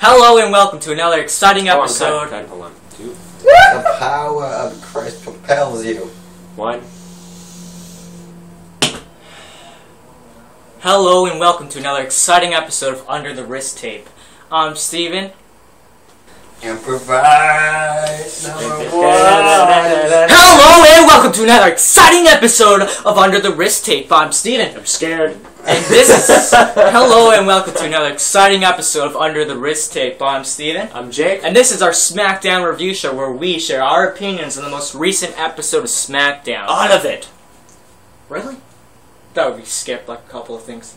Hello and welcome to another exciting episode. Hold on. 2. The power of Christ propels you. 1. Hello and welcome to another exciting episode of Under the Wrist Tape. I'm Steven. Improvise number 1. Hello and welcome to another exciting episode of Under the Wrist Tape. I'm Steven. I'm scared. And this is hello and welcome to another exciting episode of Under the Wrist Tape. I'm Steven. I'm Jake. And this is our Smackdown review show where we share our opinions on the most recent episode of Smackdown. All of it. Really? That would be skipped like a couple of things.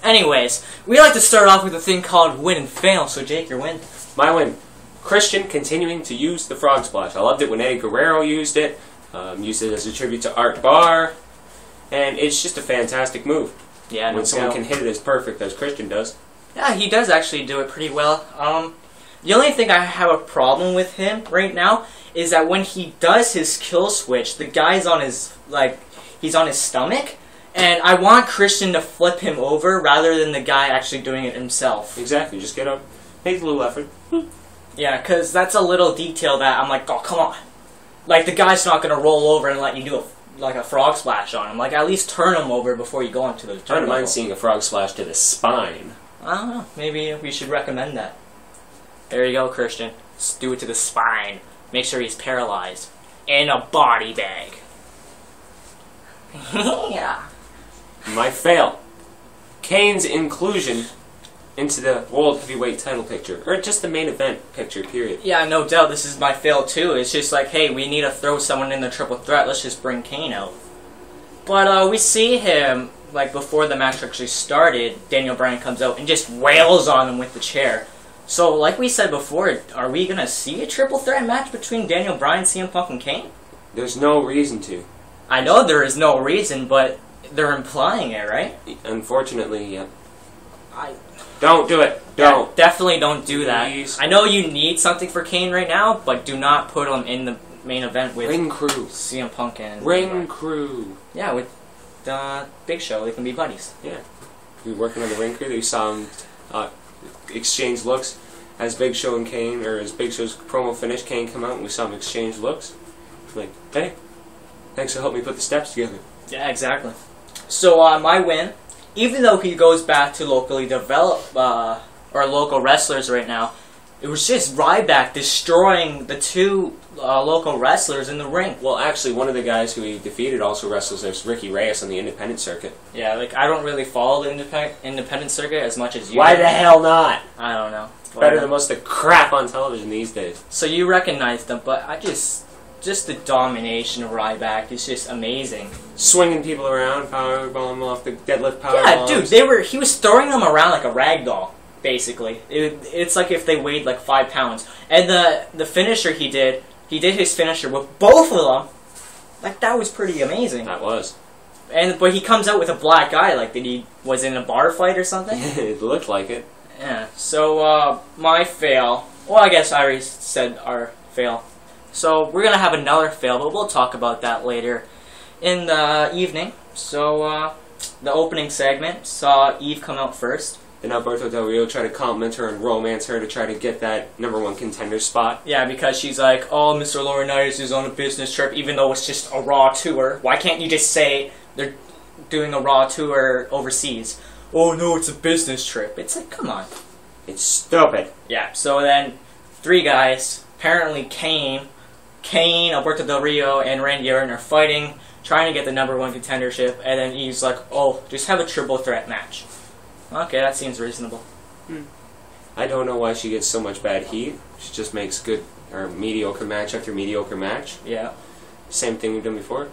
Anyways, we like to start off with a thing called win and fail, so Jake, your win. My win. Christian continuing to use the frog splash. I loved it when Eddie Guerrero used it. Used it as a tribute to Art Barr. And it's just a fantastic move. Yeah, when someone can hit it as perfect as Christian does. Yeah, he does actually do it pretty well. The only thing I have a problem with him right now is that when he does his kill switch, the guy's on his, he's on his stomach, and I want Christian to flip him over rather than the guy actually doing it himself. Exactly, just get up, make a little effort. Yeah, because that's a little detail that I'm like, oh, come on. Like, the guy's not going to roll over and let you do a frog splash on him. Like, at least turn him over before you go into the turn. I don't mind seeing a frog splash to the spine. I don't know. Maybe we should recommend that. There you go, Christian. Just do it to the spine. Make sure he's paralyzed. In a body bag. Yeah. My fail. Kane's inclusion into the World Heavyweight title picture. Or just the main event picture, period. Yeah, no doubt. This is my fail, too. It's just like, hey, we need to throw someone in the triple threat. Let's just bring Kane out. But we see him, before the match actually started, Daniel Bryan comes out and just wails on him with the chair. So, like we said before, are we going to see a triple threat match between Daniel Bryan, CM Punk, and Kane? There's no reason to. I know there is no reason, but they're implying it, right? Unfortunately, yeah. Don't do it. Don't. Yeah, definitely don't do that. Please. I know you need something for Kane right now, but do not put him in the main event with Ring Crew. CM Punk and Ring Crew. Yeah, with Big Show. They can be buddies. Yeah. We working on the Ring Crew. They saw him exchange looks as Big Show and Kane, or as Big Show's promo finished, Kane come out and we saw them exchange looks. Like, hey, thanks for helping me put the steps together. Yeah, exactly. So, my win, even though he goes back to locally developed, or local wrestlers right now, it was just Ryback destroying the two local wrestlers in the ring. Well, actually, one of the guys who he defeated also wrestles as Ricky Reyes on the independent circuit. Yeah, I don't really follow the independent circuit as much as you. Why the hell not? I don't know. It's better than most of the crap on television these days. So you recognize them, but I just the domination of Ryback is just amazing. Swinging people around, powerbomb off the deadlift powerbomb. Yeah, dude, he was throwing them around like a rag doll, basically. It's like if they weighed like 5 pounds. And the finisher he did his finisher with both of them. That was pretty amazing. That was. But he comes out with a black eye, that he was in a bar fight or something. It looked like it. Yeah. So my fail. Well, I guess I already said our fail. So we're going to have another fail, but we'll talk about that later in the evening. So the opening segment saw Eve come out first. And Alberto Del Rio tried to compliment her and romance her to try to get that #1 contender spot. Yeah, because she's like, oh, Mr. Laurinaitis is on a business trip, even though it's just a Raw tour. Why can't you just say they're doing a Raw tour overseas? Oh, no, it's a business trip. It's like, come on. It's stupid. Yeah, so then 3 guys, apparently Kane, Alberto Del Rio, and Randy Orton are fighting, trying to get the #1 contendership, and then he's like, oh, just have a triple threat match. Okay, that seems reasonable. I don't know why she gets so much bad heat. She just makes good or mediocre match after mediocre match. Yeah. Same thing we've done before.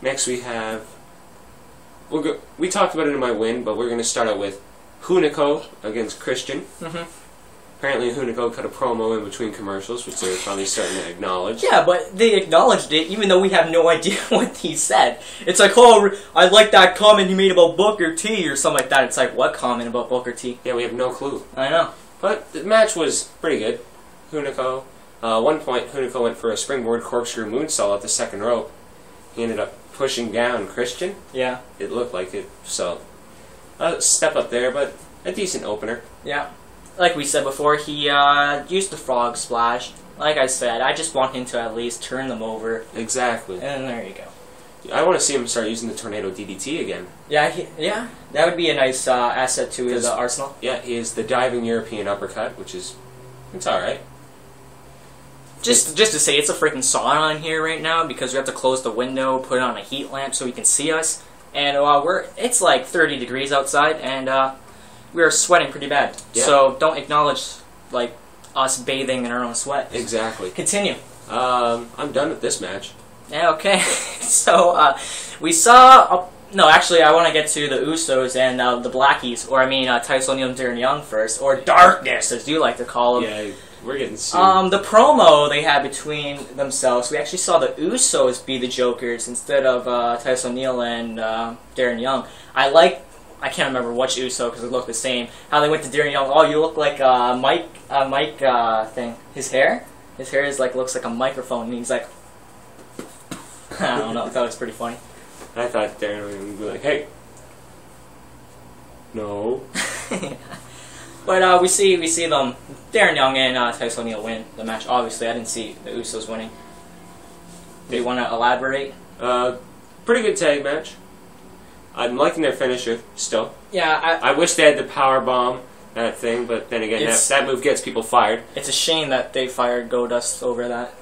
Next we have... We talked about it in my win, but we're going to start out with Hunico against Christian. Apparently Hunico cut a promo in between commercials, which they're finally starting to acknowledge. Yeah, but they acknowledged it, even though we have no idea what he said. It's like, oh, I like that comment he made about Booker T, or something like that. It's like, what comment about Booker T? Yeah, we have no clue. I know. But the match was pretty good. Hunico, one point, Hunico went for a springboard corkscrew moonsault at the second rope. He ended up pushing down Christian. Yeah. It looked like it, so... step up there, but a decent opener. Yeah. Like we said before, he used the frog splash. Like I said, I just want him to at least turn them over. Exactly. And there you go. I want to see him start using the Tornado DDT again. Yeah, that would be a nice asset to his arsenal. Yeah, he is the diving European uppercut, which is, it's alright. Just to say, it's a freaking sauna in here right now because we have to close the window, put it on a heat lamp so he can see us, and it's like 30 degrees outside, and we're sweating pretty bad. Yeah. So don't acknowledge like us bathing in our own sweat. Exactly. Continue. I'm done with this match. Yeah, okay. So, we saw... no, actually, I want to get to the Usos and the Blackies, or I mean, Titus O'Neil and Darren Young first, or Darkness, as you like to call them. Yeah, we're getting sued. The promo they had between themselves, we actually saw the Usos be the Jokers instead of Titus O'Neil and Darren Young. I can't remember which Uso, because they look the same, how they went to Darren Young, oh, you look like Mike thing. His hair is like, looks like a microphone, and he's like... I don't know, I thought it was pretty funny. I thought Darren would be like, hey. No. But we see them, Darren Young and Titus O'Neil win the match. Obviously, I didn't see the Usos winning. Do you want to elaborate? Pretty good tag match. I'm liking their finisher still. Yeah, I wish they had the power bomb, that thing, but then again, that move gets people fired. It's a shame that they fired Goldust over that.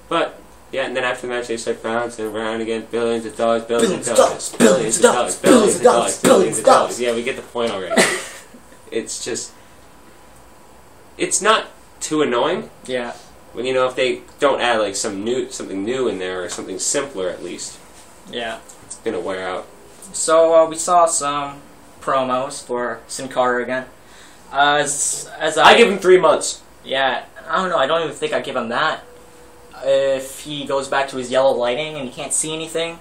But yeah, and then after the match they start bouncing around again, billions of dollars, billions of dollars, billions of dollars, billions of dollars, billions of dollars. Yeah, we get the point already. It's just, it's not too annoying. Yeah. When if they don't add like something new in there or something simpler at least. Yeah. It's gonna wear out. So we saw some promos for Sin Cara again. As I give him 3 months. Yeah, I don't know. I don't even think I give him that. If he goes back to his yellow lighting and he can't see anything,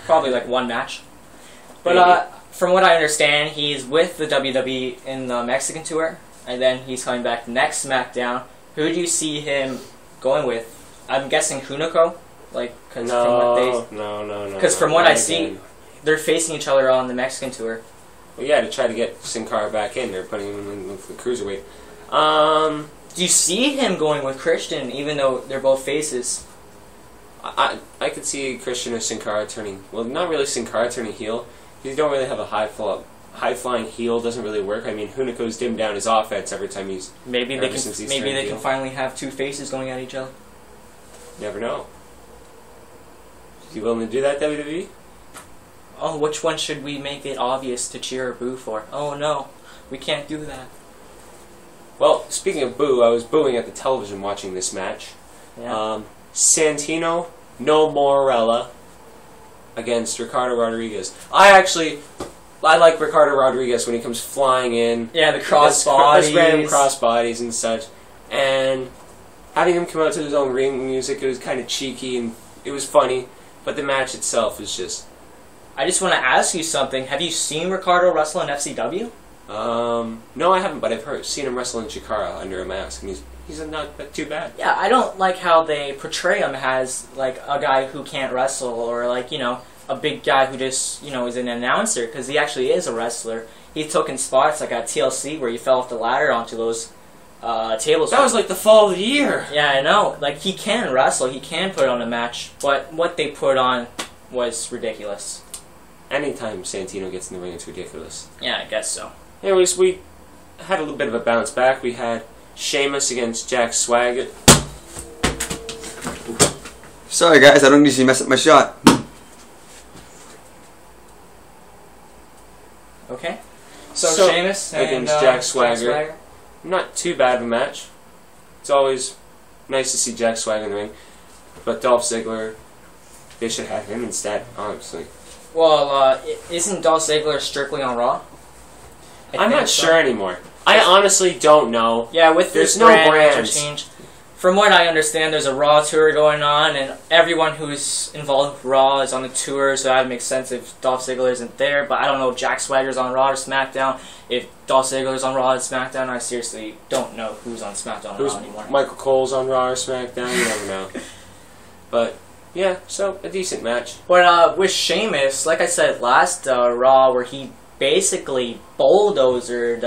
probably like one match. But from what I understand, he's with the WWE in the Mexican tour, and then he's coming back next SmackDown. Who do you see him going with? I'm guessing Hunico, No. Because from what I see, they're facing each other on the Mexican tour. Well, yeah, to try to get Sin Cara back in, they're putting him in with the cruiserweight. Do you see him going with Christian, even though they're both faces? I could see Christian or Sin Cara turning... Well, not really Sin Cara turning heel. You don't really have a high-flying heel. Doesn't really work. I mean, Hunico's dimmed down his offense every time he's... Maybe they can finally have two faces going at each other. Never know. You willing to do that, WWE? Oh, which one should we make it obvious to cheer or boo for? Oh no, we can't do that. Well, speaking of boo, I was booing at the television watching this match. Yeah. Santino, No Morella against Ricardo Rodriguez. I like Ricardo Rodriguez when he comes flying in. Yeah, the crossbodies. Random crossbodies and such. And having him come out to his own ring music, it was kind of cheeky and it was funny. But the match itself is just... I just want to ask you something. Have you seen Ricardo wrestle in FCW? No, I haven't, but I've seen him wrestle in Chikara under a mask, and he's not too bad. Yeah, I don't like how they portray him as like a guy who can't wrestle, or like a big guy who just is an announcer, because he actually is a wrestler. He took in spots like at TLC where he fell off the ladder onto those tables. That was like the fall of the year. Yeah, I know. Like he can wrestle, he can put on a match, but what they put on was ridiculous. Anytime Santino gets in the ring, it's ridiculous. Yeah, I guess so. Anyways, we had a little bit of a bounce back. We had Sheamus against Jack Swagger. Sorry guys, I don't usually mess up my shot. Okay. So Sheamus against Jack Swagger. Not too bad of a match. It's always nice to see Jack Swagger in the ring. But Dolph Ziggler, they should have him instead, honestly. Well, isn't Dolph Ziggler strictly on Raw? I'm not sure anymore. I honestly don't know. Yeah, with there's this no brand change. From what I understand, there's a Raw tour going on, and everyone who's involved with Raw is on the tour, so that would make sense if Dolph Ziggler isn't there. But I don't know if Jack Swagger's on Raw or SmackDown. If Dolph Ziggler's on Raw or SmackDown, I seriously don't know who's on SmackDown or Raw anymore. Michael Cole's on Raw or SmackDown, you never know. But yeah, so a decent match. But with Sheamus, like I said last Raw, where he basically bulldozered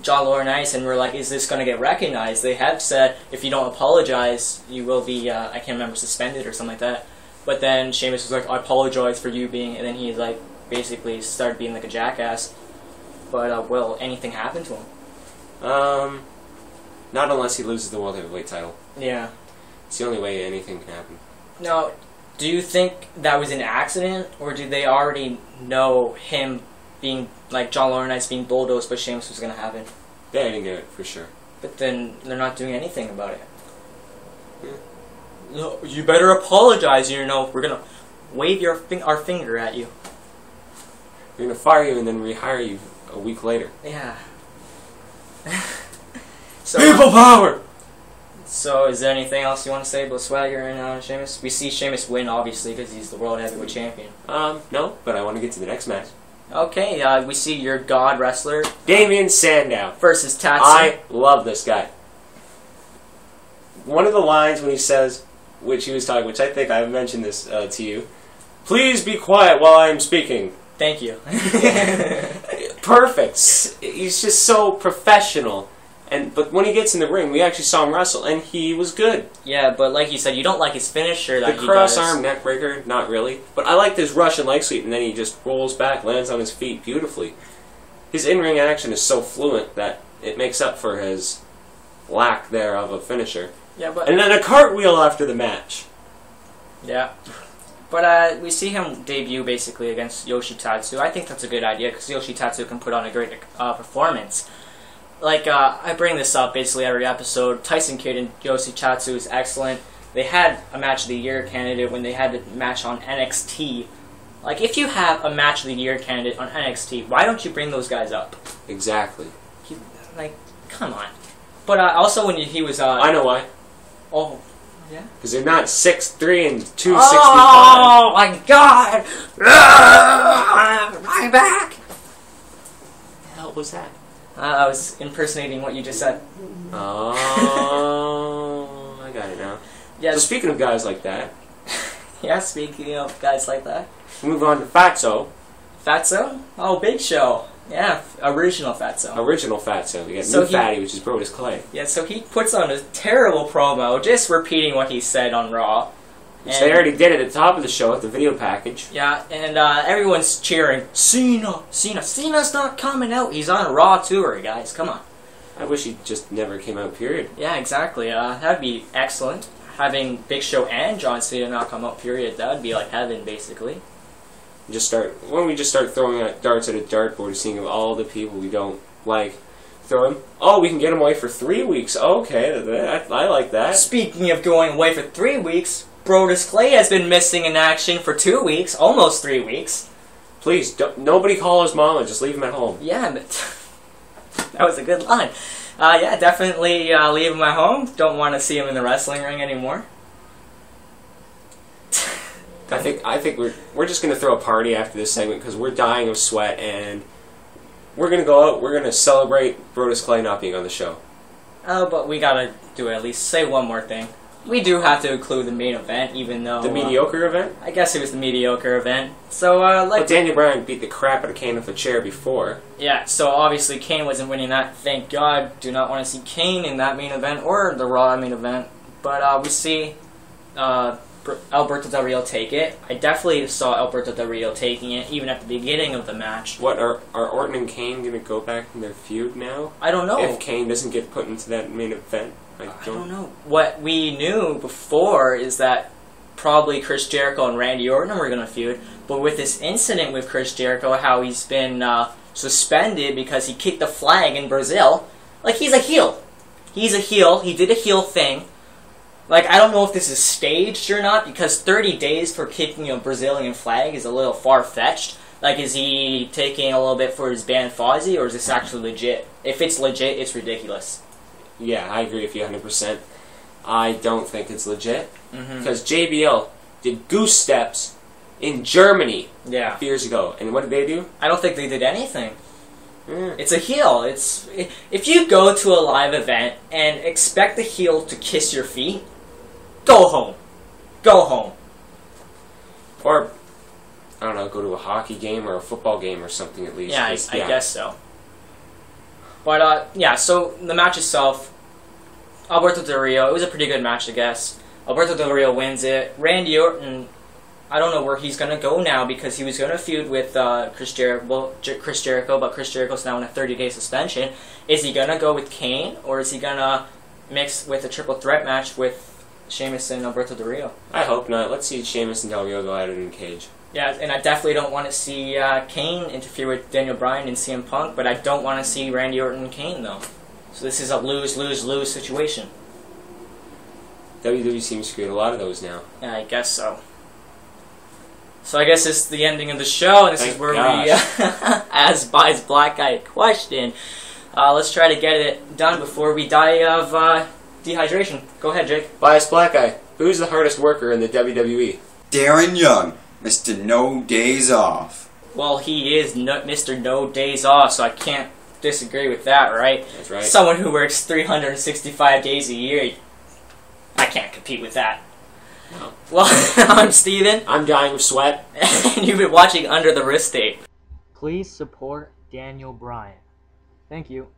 John Laurinaitis, and we're like, is this going to get recognized? They have said, if you don't apologize, you will be, I can't remember, suspended or something like that. But then Sheamus was like, I apologize for you being, and then he's like, basically started being like a jackass. But will anything happen to him? Not unless he loses the World Heavyweight title. Yeah. It's the only way anything can happen. Now, do you think that was an accident, or did they already know him being, like, John Laurinaitis being bulldozed, but Sheamus was going to happen? Yeah, I didn't get it, for sure. But then they're not doing anything about it. Yeah. No, you better apologize, you know, we're going to wave our finger at you. We're going to fire you and then rehire you a week later. Yeah. So, people power! So, is there anything else you want to say about Swagger and Sheamus? We see Sheamus win, obviously, because he's the World Heavyweight Champion. No, but I want to get to the next match. Okay, we see your god wrestler, Damien Sandow versus Tatsu. I love this guy. One of the lines when he says, which he was talking, which I think I mentioned this to you, please be quiet while I am speaking. Thank you. Perfect. He's just so professional. But when he gets in the ring, we actually saw him wrestle, and he was good. Yeah, but like you said, you don't like his finisher that the cross arm neck breaker, not really. But I like this Russian leg sweep, and then he just rolls back, lands on his feet beautifully. His in-ring action is so fluent that it makes up for his lack there of a finisher. Yeah, but and then a cartwheel after the match. Yeah. But we see him debut basically against Yoshitatsu. I think that's a good idea because Yoshitatsu can put on a great performance. Like, I bring this up basically every episode. Tyson Kidd and Yoshitatsu is excellent. They had a Match of the Year candidate when they had a match on NXT. Like, if you have a Match of the Year candidate on NXT, why don't you bring those guys up? Exactly. Like, come on. But also when he was... I know why. Oh, yeah? Because they're not 6'3" and 265. Oh, my God! My back! What the hell was that? I was impersonating what you just said. Oh, I got it now. Yeah. So speaking of guys like that. Yeah, speaking of guys like that. We move on to Fatso. Fatso? Oh, Big Show. Yeah, original Fatso. Original Fatso. We got So new Fatty, which is Brodus Clay. Yeah, so he puts on a terrible promo, just repeating what he said on Raw. Which they already did at the top of the show at the video package. Yeah, and everyone's cheering, Cena! Cena! Cena's not coming out! He's on a Raw tour, guys, come on. I wish he just never came out, period. Yeah, exactly. That'd be excellent. Having Big Show and John Cena not come out, period. That would be like heaven, basically. When we just start throwing darts at a dartboard, seeing all the people we don't like, throw him. Oh, we can get him away for 3 weeks. Okay, I like that. Speaking of going away for 3 weeks, Brodus Clay has been missing in action for 2 weeks, almost 3 weeks. Please, nobody call his mama. Just leave him at home. Yeah, but that was a good line. Yeah, definitely leave him at home. Don't want to see him in the wrestling ring anymore. I think we're just gonna throw a party after this segment because we're dying of sweat and we're gonna go out. We're gonna celebrate Brodus Clay not being on the show. Oh, but we gotta do at least say one more thing. We do have to include the main event, even though... The mediocre event? I guess it was the mediocre event. So, But Daniel Bryan beat the crap out of Kane with a chair before. Yeah, so obviously Kane wasn't winning that. Thank God. Do not want to see Kane in that main event or the Raw main event. But we see Alberto Del Rio take it. I definitely saw Alberto Del Rio taking it, even at the beginning of the match. What, are Orton and Kane going to go back in their feud now? I don't know. If Kane doesn't get put into that main event? I don't know. What we knew before is that probably Chris Jericho and Randy Orton were going to feud, but with this incident with Chris Jericho, how he's been suspended because he kicked the flag in Brazil, like, he's a heel. He's a heel. He did a heel thing. Like, I don't know if this is staged or not, because 30 days for kicking a Brazilian flag is a little far-fetched. Like, is he taking a little bit for his band Fozzy, or is this actually legit? If it's legit, it's ridiculous. Yeah, I agree with you 100%. I don't think it's legit. Because JBL did goose steps in Germany years ago. And what did they do? I don't think they did anything. It's a heel. If you go to a live event and expect the heel to kiss your feet, go home. Go home. Or, I don't know, go to a hockey game or a football game or something at least. Yeah, I guess so. But, yeah, so the match itself, Alberto Del Rio, it was a pretty good match, I guess. Alberto Del Rio wins it. Randy Orton, I don't know where he's going to go now because he was going to feud with Chris Jericho, but Chris Jericho's now in a 30-day suspension. Is he going to go with Kane, or is he going to mix with a triple threat match with Sheamus and Alberto Del Rio? I hope not. Let's see Sheamus and Del Rio go at it in a cage. Yeah, and I definitely don't want to see Kane interfere with Daniel Bryan and CM Punk, but I don't want to see Randy Orton and Kane, though. So this is a lose-lose-lose situation. WWE seems to create a lot of those now. Yeah, I guess so. So I guess this is the ending of the show, and this is where we, as By's Black Guy question, let's try to get it done before we die of dehydration. Go ahead, Jake. Bias Black Guy, who's the hardest worker in the WWE? Darren Young, Mr. No Days Off. Well, he is Mr. No Days Off, so I can't disagree with that, right? That's right. Someone who works 365 days a year, I can't compete with that. No. Well, I'm Steven. I'm dying of sweat. And you've been watching Under the Wrist Tape. Please support Daniel Bryan. Thank you.